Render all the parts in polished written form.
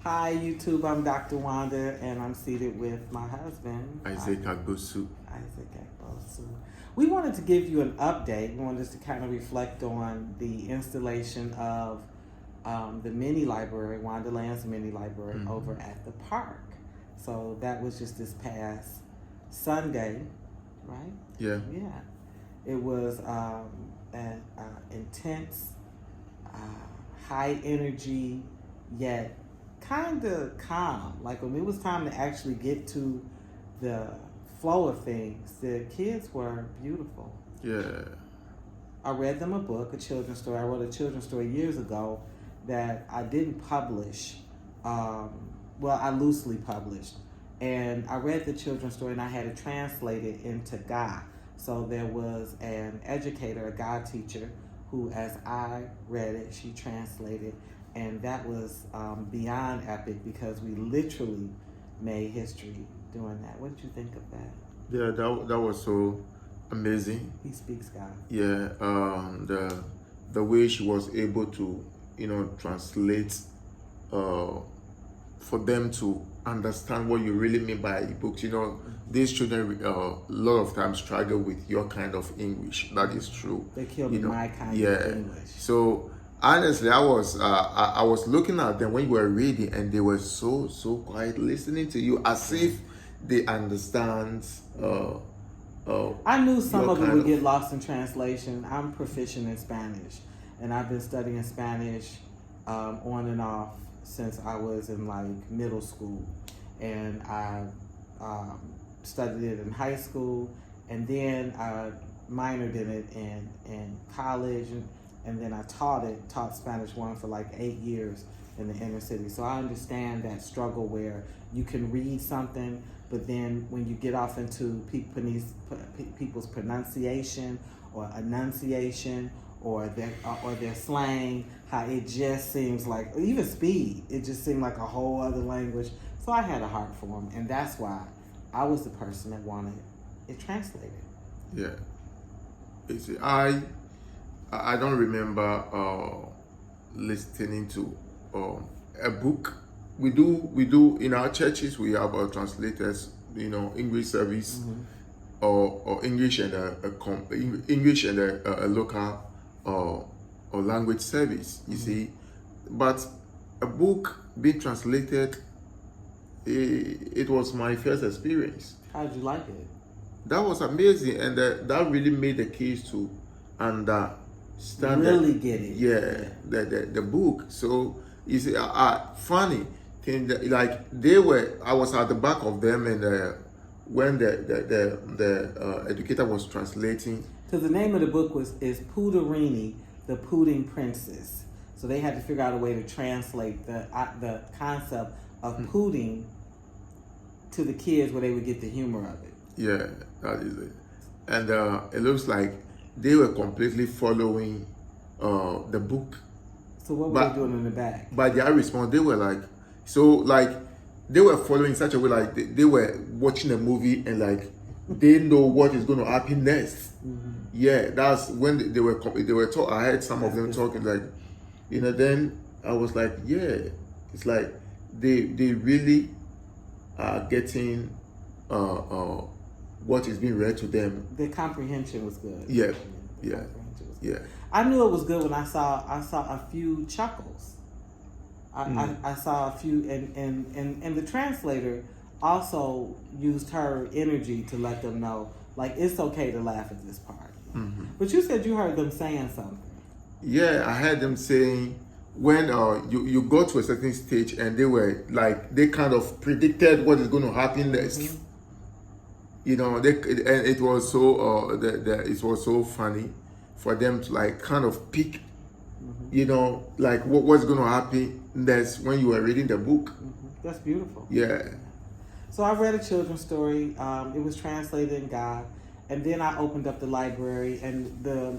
Hi, YouTube. I'm Dr. Wanda, and I'm seated with my husband, Isaac Agbosu. Isaac Ekbosu. We wanted to give you an update. We wanted us to kind of reflect on the installation of the mini library, Wonderland's mini library, over at the park. So that was just this past Sunday, right? Yeah. Yeah. It was an intense, high energy, yet kind of calm. Like when it was time to actually get to the flow of things, the kids were beautiful. Yeah. I read them a book, a children's story. I wrote a children's story years ago that I didn't publish. Well, I loosely published. And I read the children's story and I had it translated into Ga. So there was an educator, a Ga teacher, who, as I read it, she translated. And that was beyond epic because we literally made history doing that. What did you think of that? Yeah, that was so amazing. He speaks Ga. Yeah. The way she was able to, translate for them to understand what you really mean by books. These children a lot of times struggle with your kind of English. That is true. They killed my kind Yeah. of English. So honestly, I was looking at them when you were reading, and they were so quiet, listening to you as if they understand. I knew some your of it kind would of- get lost in translation. I'm proficient in Spanish, and I've been studying Spanish on and off since I was in like middle school, and I studied it in high school, and then I minored in it in college, and then I taught Spanish 1 for like 8 years in the inner city. So I understand that struggle where you can read something, but then when you get off into people's pronunciation or enunciation or their slang, how it just seems like, or even speed, it just seemed like a whole other language. So I had a heart for them, and that's why I was the person that wanted it translated. Yeah. You see, I don't remember listening to a book. We do in our churches. We have translators, English service, or English and English and a local or language service. You see, but a book being translated, it was my first experience. How did you like it? That was amazing, and that really made the kids to understand. Really get it. Yeah, the book. So you see, funny thing that, like I was at the back of them, and when the educator was translating. Because the name of the book is Puderini, the Pudding Princess. So they had to figure out a way to translate the concept of pudding to the kids where they would get the humor of it. Yeah, that is it. And it looks like they were completely following the book. So what were they doing in the back? By their response, they were they were following in such a way like they were watching a movie, and like they know what is going to happen next. Yeah, that's when they were talking. I heard some of them talking like, then I was like, yeah, it's like they really are getting what is being read to them. The comprehension was good. Yeah, The yeah, comprehension was good. yeah. I knew it was good when I saw a few chuckles. I saw a few, and the translator also used her energy to let them know, like, it's okay to laugh at this part. But you said you heard them saying something. Yeah, I heard them saying when you go to a certain stage, and they kind of predicted what is going to happen next. And it was so it was so funny for them to like kind of pick, like what's going to happen next when you were reading the book. That's beautiful. Yeah. So I read a children's story. It was translated in Ga, and then I opened up the library, and the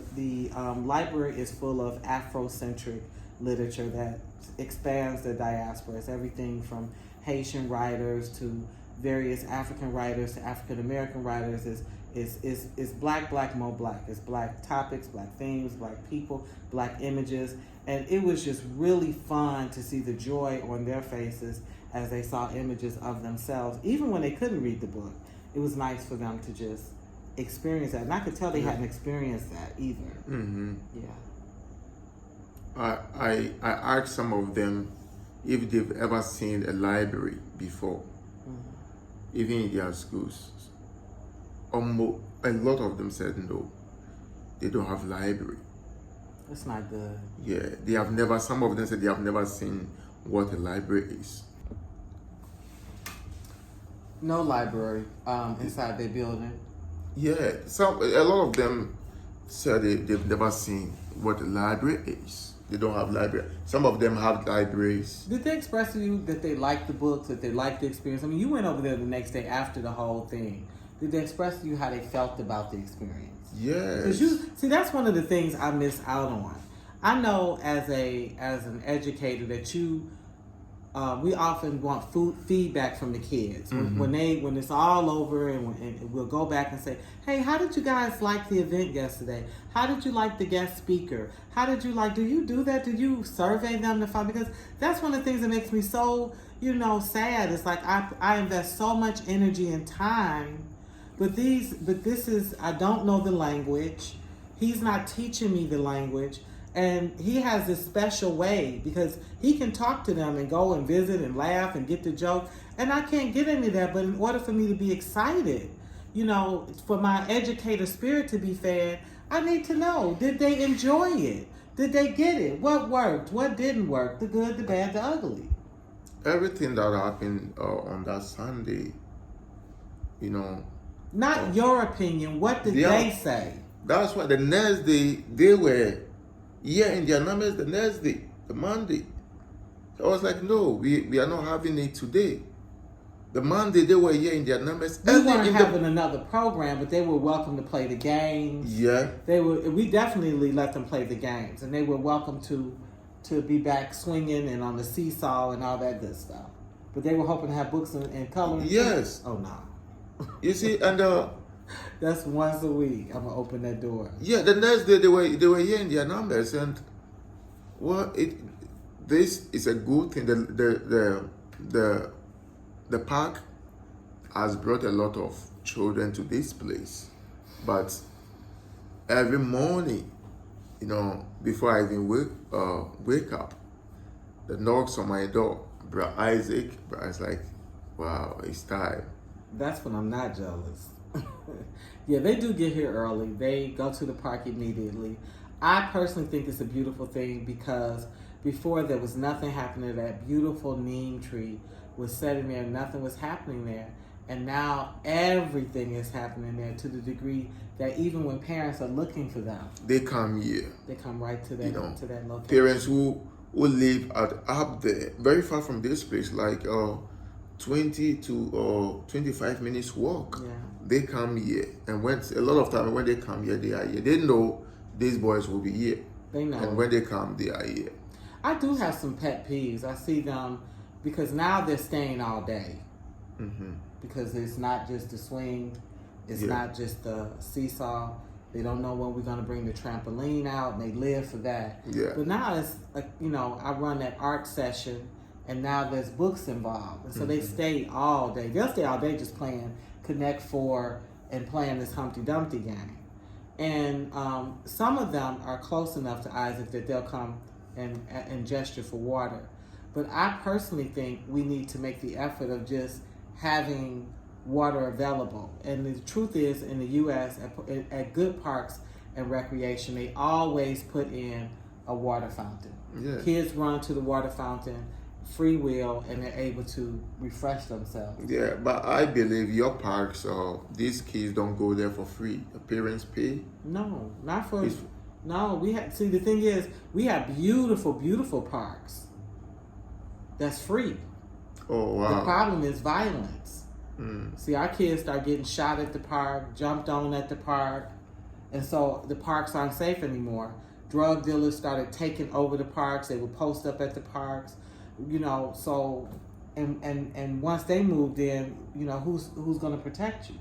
library is full of Afrocentric literature that expands the diaspora. It's everything from Haitian writers to various African writers to African American writers. It's black, more black. It's black topics, black themes, black people, black images. And it was just really fun to see the joy on their faces as they saw images of themselves. Even when they couldn't read the book, it was nice for them to just experience that. And I could tell they hadn't experienced that either. Mm-hmm. Yeah. I asked some of them if they've ever seen a library before, even in their schools. Almost a lot of them said no, they don't have library. It's not good. Yeah, they have never. Some of them said they have never seen what a library is. No library inside their building. Yeah, a lot of them said they've never seen what a library is. They don't have library. Some of them have libraries. Did they express to you that they liked the books, that they liked the experience? I mean, you went over there the next day after the whole thing. Did they express to you how they felt about the experience? Yes. Because see, that's one of the things I miss out on. I know as an educator that we often want feedback from the kids when it's all over, and we'll go back and say, hey, how did you guys like the event yesterday? How did you like the guest speaker? How did you do you do that? Did you survey them to find? Because that's one of the things that makes me so, sad. It's like I invest so much energy and time, but this is, I don't know the language. He's not teaching me the language. And he has this special way because he can talk to them and go and visit and laugh and get the joke. And I can't get any of that. But in order for me to be excited, for my educator spirit to be fed, I need to know, did they enjoy it? Did they get it? What worked? What didn't work? The good, the bad, the ugly. Everything that happened on that Sunday, Not your opinion. What did they say? That's why the next day they were in their numbers. The next day, the Monday, I was like, no, we are not having it today. The Monday they were here in their numbers. We weren't having another program, but they were welcome to play the games. Yeah, We definitely let them play the games, and they were welcome to be back swinging and on the seesaw and all that good stuff. But they were hoping to have books and color. Yes. Oh no. You see, and that's once a week. I'm gonna open that door. Yeah, the next day they were here in their numbers, and this is a good thing. The park has brought a lot of children to this place, but every morning, before I even wake up, the knocks on my door. Brother Isaac, Brother's like, wow, it's time. That's when I'm not jealous. Yeah, they do get here early. They go to the park immediately. I personally think it's a beautiful thing because before there was nothing happening. That beautiful neem tree was sitting there, nothing was happening there. And now everything is happening there to the degree that even when parents are looking for them, they come here. They come right to that to that location. Parents who live up there, very far from this place, like 20 to 25 minutes walk. Yeah. They come here, and a lot of time when they come here, they are here. They know these boys will be here. They know. And when they come, they are here. I do have some pet peeves. I see them because now they're staying all day. Mm-hmm. Because it's not just the swing, it's not just the seesaw. They don't know when we're going to bring the trampoline out, and they live for that. Yeah. But now it's like, I run that art session, and now there's books involved. And so they stay all day. They'll stay all day just playing Connect Four and playing this Humpty Dumpty game. And some of them are close enough to Isaac that they'll come and gesture for water. But I personally think we need to make the effort of just having water available. And the truth is, in the U.S., at good parks and recreation, they always put in a water fountain. Yeah. Kids run to the water fountain, free will, and they're able to refresh themselves. Yeah, but I believe your parks, these kids don't go there for free. The parents pay. No, not for. No, see, the thing is, we have beautiful, beautiful parks. That's free. Oh wow. The problem is violence. Mm. See, our kids start getting shot at the park, jumped on at the park, and so the parks aren't safe anymore. Drug dealers started taking over the parks. They would post up at the parks, so and once they moved in, you know, who's going to protect you,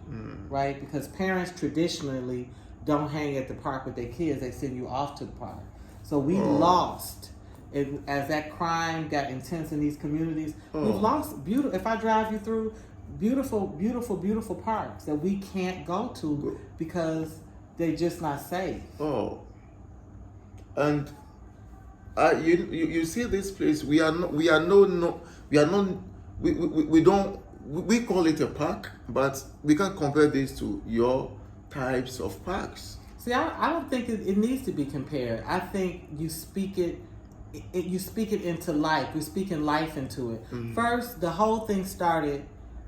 right? Because parents traditionally don't hang at the park with their kids; they send you off to the park. So we lost it as that crime got intense in these communities. We've lost beautiful. If I drive you through beautiful parks that we can't go to because they're just not safe. And you see this place. We don't. We call it a park, but we can't compare this to your types of parks. See, I don't think it needs to be compared. I think you speak it into life. We're speaking life into it. First, the whole thing started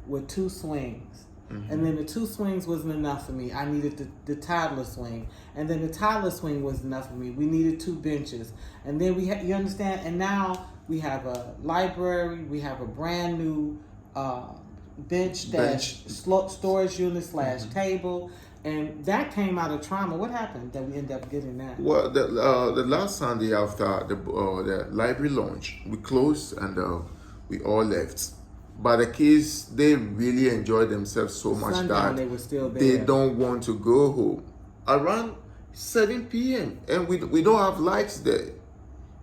with 2 swings. And then the 2 swings wasn't enough for me. I needed the toddler swing. And then the toddler swing wasn't enough for me. We needed 2 benches. And then you understand? And now we have a library. We have a brand new bench storage unit / table. And that came out of trauma. What happened that we ended up getting that? Well, the last Sunday after the library launch, we closed and we all left. But the kids, they really enjoyed themselves so much Sundown, that they were still there. They don't want to go home. Around 7 p.m. and we don't have lights there.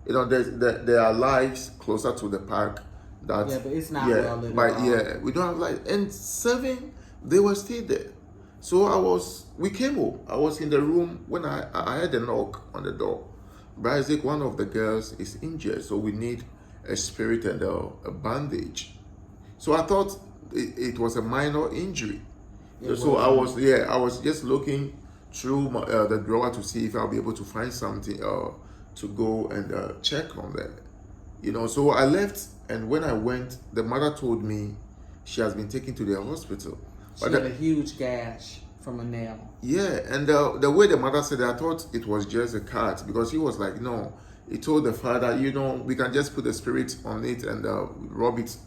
You know, there are lights closer to the park. But it's not well lit. But we don't have lights. And 7, they were still there. So we came home. I was in the room when I had a knock on the door. Isaac, one of the girls is injured, so we need a spirit and a bandage. So I thought it was a minor injury. So I was just looking through the drawer to see if I'll be able to find something to go and check on that. You know, so I left, and when I went, the mother told me she has been taken to the hospital. She had a huge gash from a nail. Yeah, and the way the mother said it, I thought it was just a cut, because he was like, no. He told the father, you know, we can just put the spirit on it and rub it,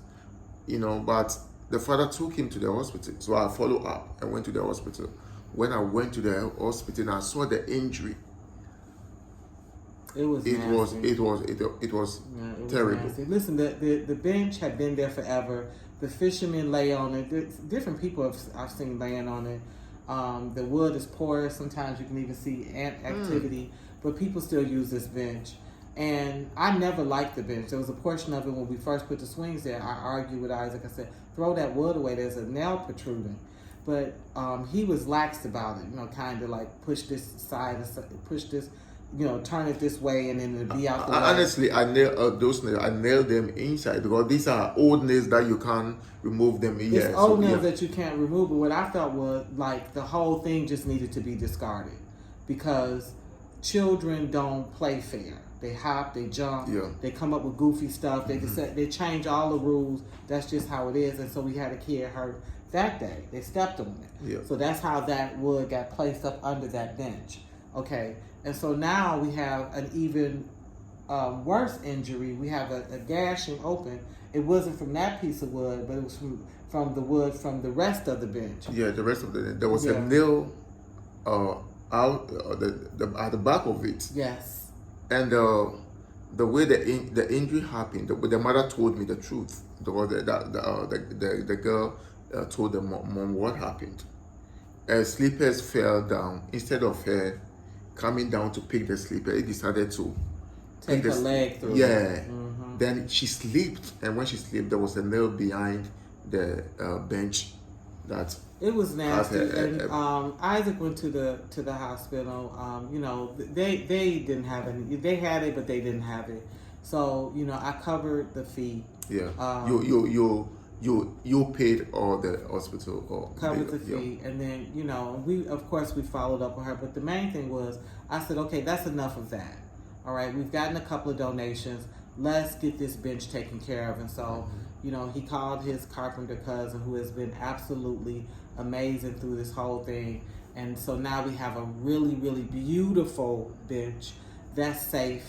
you know. But the father took him to the hospital. So I followed up and went to the hospital. When I went to the hospital and I saw the injury, it was terrible. Nasty. Listen, the bench had been there forever. The fishermen lay on it. Different people I've seen laying on it. The wood is porous. Sometimes you can even see ant activity. But people still use this bench. And I never liked the bench. There was a portion of it when we first put the swings there. I argued with Isaac. I said, throw that wood away. There's a nail protruding. But he was lax about it. You know, kind of like push this side, push this, you know, turn it this way, and then it'll be out the way. Honestly, I nailed those nails. I nailed them inside, because these are old nails that you can't remove them. It's old nails that you can't remove. But what I felt was like the whole thing just needed to be discarded, because children don't play fair. They hop, they jump, they come up with goofy stuff. They change all the rules. That's just how it is. And so we had a kid hurt that day. They stepped on it. Yeah. So that's how that wood got placed up under that bench. Okay. And so now we have an even worse injury. We have a gashing open. It wasn't from that piece of wood, but it was from the wood from the rest of the bench. Yeah, the rest of there was a nail out at the back of it. Yes. And the way the injury happened, the mother told me the truth. The girl told the mom what happened. Her slippers fell down. Instead of her coming down to pick the slipper, he decided to take her leg through. Yeah. Mm-hmm. Then she slipped, and when she slipped, there was a nail behind the bench. That it was nasty. And Isaac went to the hospital. You know, they didn't have any. They had it, but they didn't have it. So you know, I covered the fee. Yeah. You paid all the hospital or covered the fee, and then you know we followed up with her. But the main thing was I said, okay, that's enough of that. All right, we've gotten a couple of donations. Let's get this bench taken care of. And so you know he called his carpenter cousin, who has been absolutely amazing through this whole thing. And so now we have a really, really beautiful bench that's safe,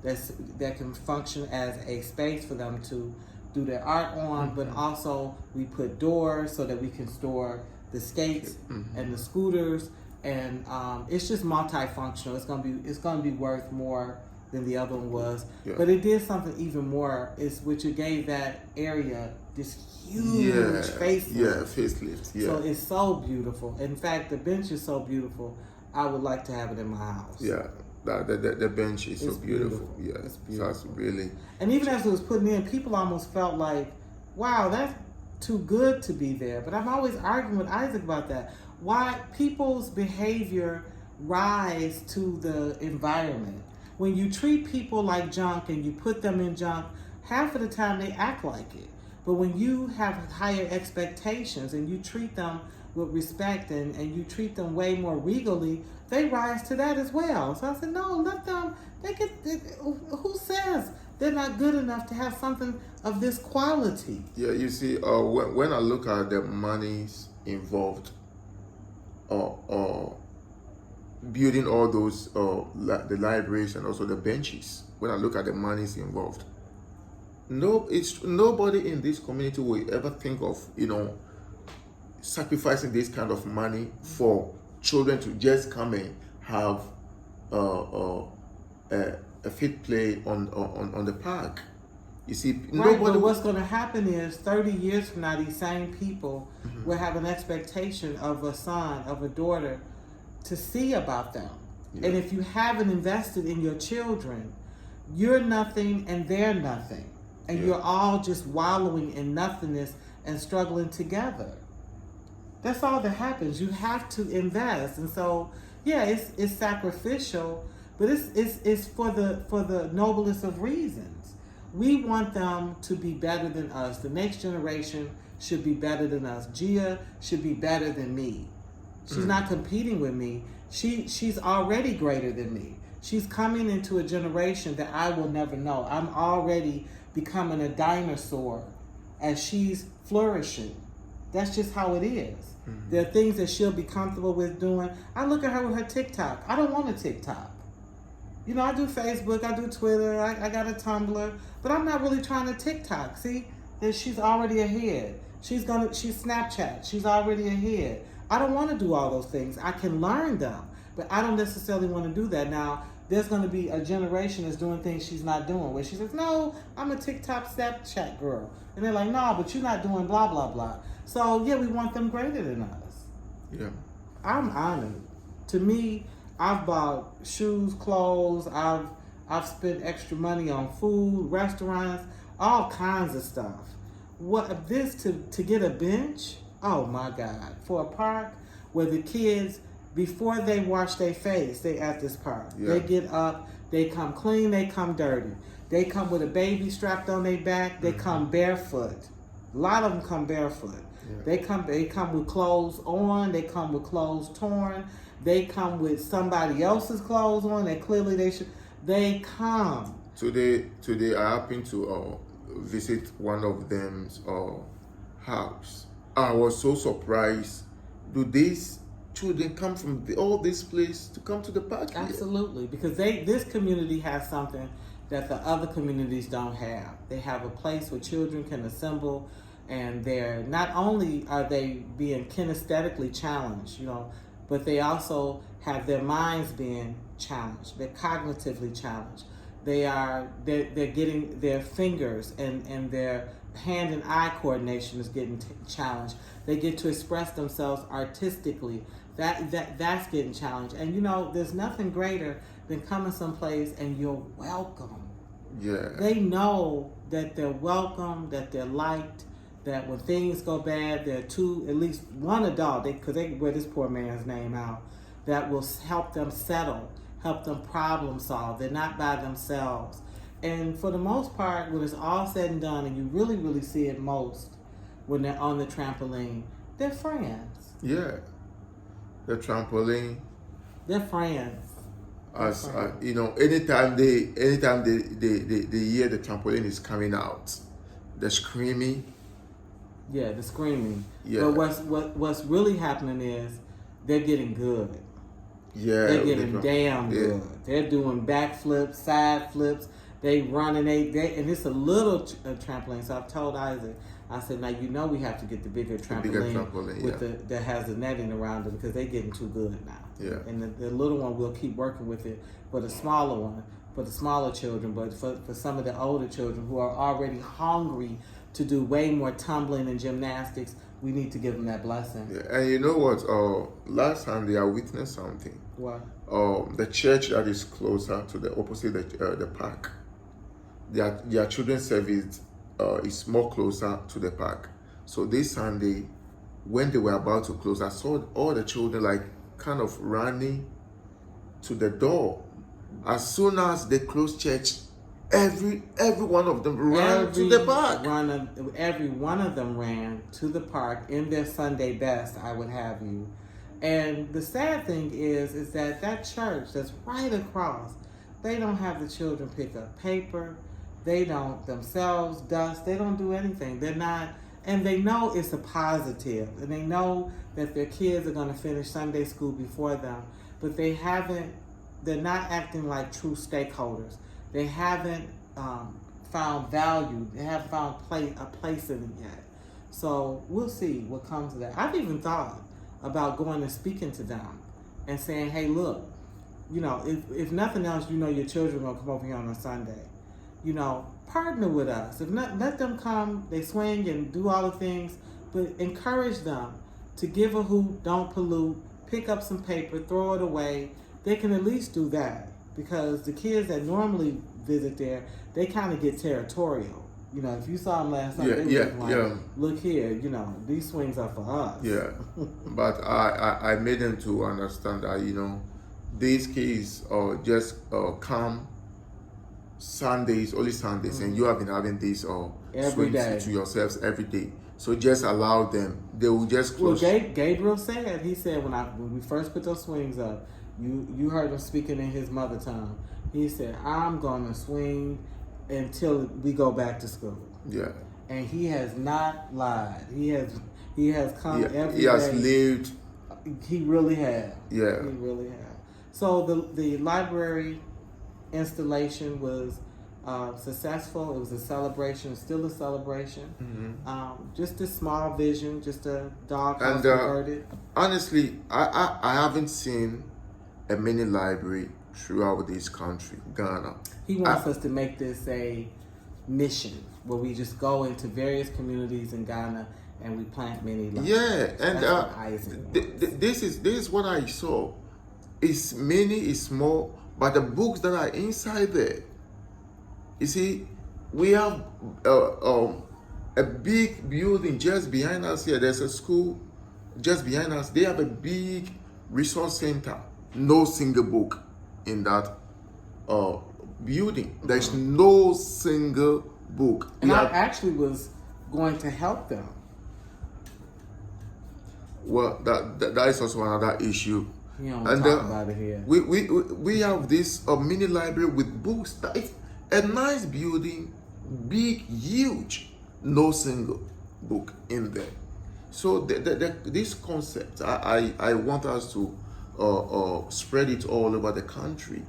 that can function as a space for them to do their art on, but also we put doors so that we can store the skates and the scooters, and it's just multifunctional. It's gonna be worth more than the other one was. Yeah. But it did something even more, is which it gave that area this huge facelift. Yeah, facelift. Yeah. So it's so beautiful. In fact, the bench is so beautiful. I would like to have it in my house. Yeah. The bench is so beautiful. Yeah. It's beautiful. So that's really. And even as it was putting in, people almost felt like, wow, that's too good to be there. But I'm always arguing with Isaac about that. Why people's behavior rise to the environment. When you treat people like junk and you put them in junk, half of the time they act like it. But when you have higher expectations and you treat them with respect and you treat them way more regally, they rise to that as well. So I said, no, let them, who says they're not good enough to have something of this quality? Yeah, you see, when I look at the monies involved, building all those, the libraries and also the benches, when I look at the monies involved, nobody in this community will ever think of, sacrificing this kind of money for children to just come and have a fit play on the park. You see, right, but what's going to happen is 30 years from now, these same people will have an expectation of a son, of a daughter, to see about them. Yeah. And if you haven't invested in your children, you're nothing and they're nothing. And you're all just wallowing in nothingness and struggling together. That's all that happens. You have to invest. And so, yeah, it's sacrificial, but it's for the noblest of reasons. We want them to be better than us. The next generation should be better than us. Gia should be better than me. She's not competing with me. She's already greater than me. She's coming into a generation that I will never know. I'm already becoming a dinosaur as she's flourishing. That's just how it is. There are things that she'll be comfortable with doing. I look at her with her TikTok. I don't want a TikTok. I do Facebook, I do Twitter, I got a Tumblr, but I'm not really trying to TikTok. See, that she's already ahead. She's Snapchat. She's already ahead. I don't want to do all those things. I can learn them, but I don't necessarily want to do that. Now, there's going to be a generation that's doing things she's not doing, where she says, no, I'm a TikTok Snapchat girl. And they're like, no, but you're not doing blah, blah, blah. So, yeah, we want them greater than us. Yeah. I'm honored. To me, I've bought shoes, clothes. I've spent extra money on food, restaurants, all kinds of stuff. What this to get a bench? Oh my God! For a park where the kids, before they wash their face, they at this park. Yeah. They get up, they come clean, they come dirty. They come with a baby strapped on their back. They come barefoot. A lot of them come barefoot. Yeah. They come with clothes on. They come with clothes torn. They come with somebody else's clothes on. That clearly they come. Today I happened to visit one of them's house. I was so surprised. Do these children come from all this place to come to the park? Absolutely, because this community has something that the other communities don't have. They have a place where children can assemble, and they're not only are they being kinesthetically challenged, but they also have their minds being challenged. They're cognitively challenged. They're getting their fingers and their hand and eye coordination is getting challenged. They get to express themselves artistically. That's getting challenged. And there's nothing greater than coming someplace and you're welcome. Yeah. They know that they're welcome, that they're liked, that when things go bad, there are at least one adult, because they wear this poor man's name out, that will help them settle, help them problem solve. They're not by themselves. And for the most part, when it's all said and done, and you really, really see it most when they're on the trampoline, they're friends. Yeah. The trampoline. They're friends. Anytime they hear the trampoline is coming out, the screaming. Yeah, the screaming. Yeah. But what's really happening is they're getting good. Yeah. They're getting damn good. They're doing backflips, side flips. They running, and it's a little trampoline. So I've told Isaac, I said, now we have to get the bigger trampoline, with that has the netting around it, because they're getting too good now. Yeah. And the little one, we'll keep working with it, but the smaller one. for the smaller children, but for some of the older children who are already hungry to do way more tumbling and gymnastics, we need to give them that blessing. Yeah, and you know what? Last Sunday I witnessed something. What? The church that is closer to the opposite the park, their children's service is more closer to the park. So this Sunday, when they were about to close, I saw all the children like kind of running to the door. As soon as they closed church, every one of them ran to the park. Every one of them ran to the park in their Sunday best, I would have you. And the sad thing is that church that's right across, they don't have the children pick up paper. They don't themselves dust. They don't do anything. They're not, and they know it's a positive, and they know that their kids are going to finish Sunday school before them, but they're not acting like true stakeholders. They haven't found value. They haven't found a place in it yet. So we'll see what comes of that. I've even thought about going and speaking to them and saying, hey, look, if nothing else, your children are going to come over here on a Sunday. Partner with us. If not, let them come, they swing and do all the things, but encourage them to give a hoot, don't pollute, pick up some paper, throw it away. They can at least do that, because the kids that normally visit there, they kind of get territorial. If you saw them last night, look here, these swings are for us. Yeah, but I made them to understand that, these kids just come Sundays, only Sundays, and you have been having these every day to yourselves every day. So just allow them. They will just close. Well, Gabriel said, he said when we first put those swings up, you heard him speaking in his mother tongue. He said, I'm going to swing until we go back to school. Yeah. And he has not lied. He has come every day. He has lived. He really has. Yeah. He really has. So the library installation was successful. It was a celebration, still a celebration. Mm-hmm. Just a small vision, just a doghouse converted. Honestly, I haven't seen a mini library throughout this country, Ghana. He wants us to make this a mission where we just go into various communities in Ghana and we plant mini libraries. Yeah, and this is what I saw. It's mini, it's small, but the books that are inside there, you see, we have a big building just behind us here. There's a school just behind us. They have a big resource center. No single book in that building. There's no single book. And I actually was going to help them. Well, that is also another issue. You don't talk about it here. We have this mini library with books. That is a nice building, big, huge. No single book in there. So this concept, I want us to spread it all over the country.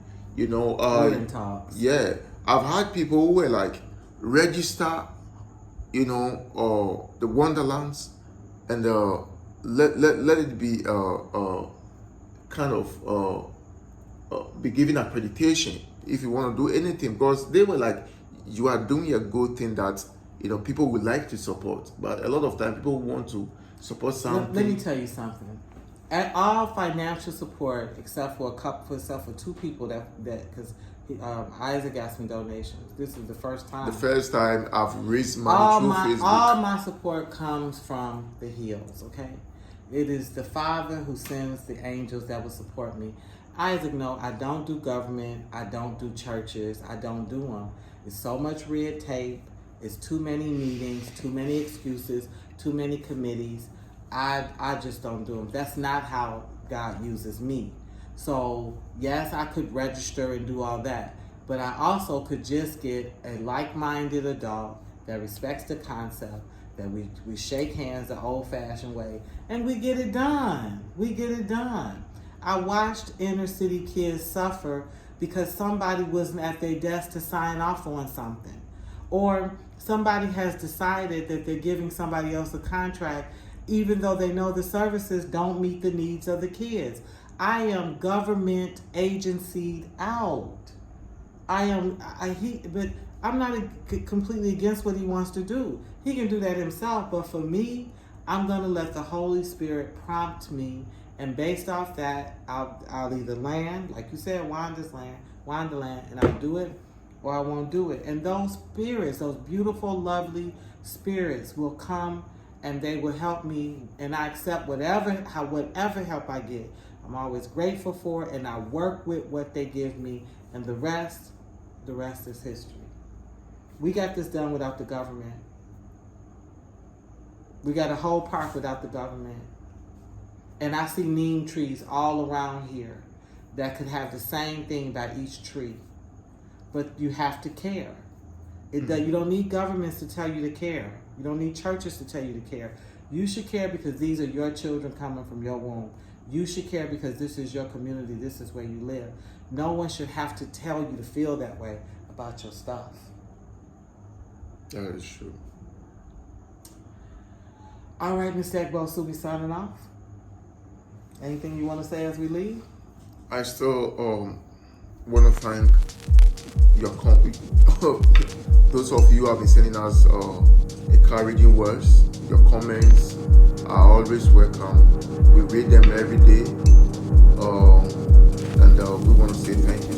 Talks. Yeah, I've had people who were like, register, the Wonderlands, and let it be kind of be given accreditation if you want to do anything, because they were like, you are doing a good thing that people would like to support, but a lot of time people want to support something. Let me tell you something. At all financial support, except for two people that because Isaac got some donations. This is the first time. The first time I've raised money through Facebook. All my support comes from the hills. Okay, it is the Father who sends the angels that will support me. Isaac, no, I don't do government. I don't do churches. I don't do them. It's so much red tape. It's too many meetings, too many excuses, too many committees. I just don't do them. That's not how God uses me. So, yes, I could register and do all that. But I also could just get a like-minded adult that respects the concept, that we shake hands the old-fashioned way, and we get it done. We get it done. I watched inner city kids suffer because somebody wasn't at their desk to sign off on something. Or somebody has decided that they're giving somebody else a contract even though they know the services don't meet the needs of the kids. I am government agencyed out. But I'm not completely against what he wants to do. He can do that himself, but for me, I'm going to let the Holy Spirit prompt me, and based off that, I'll either land, like you said, wind the land, and I'll do it, or I won't do it. And those spirits, those beautiful, lovely spirits, will come and they will help me, and I accept whatever help I get. I'm always grateful for it, and I work with what they give me, and the rest is history. We got this done without the government. We got a whole park without the government. And I see neem trees all around here that could have the same thing by each tree. But you have to care. You don't need governments to tell you to care. You don't need churches to tell you to care. You should care because these are your children coming from your womb. You should care because this is your community. This is where you live. No one should have to tell you to feel that way about your stuff. That is true. All right, Mr. Egbo, so we signing off. Anything you want to say as we leave? I still want to thank your those of you who have been sending us encouraging words. Your comments are always welcome. We read them every day, and we want to say thank you.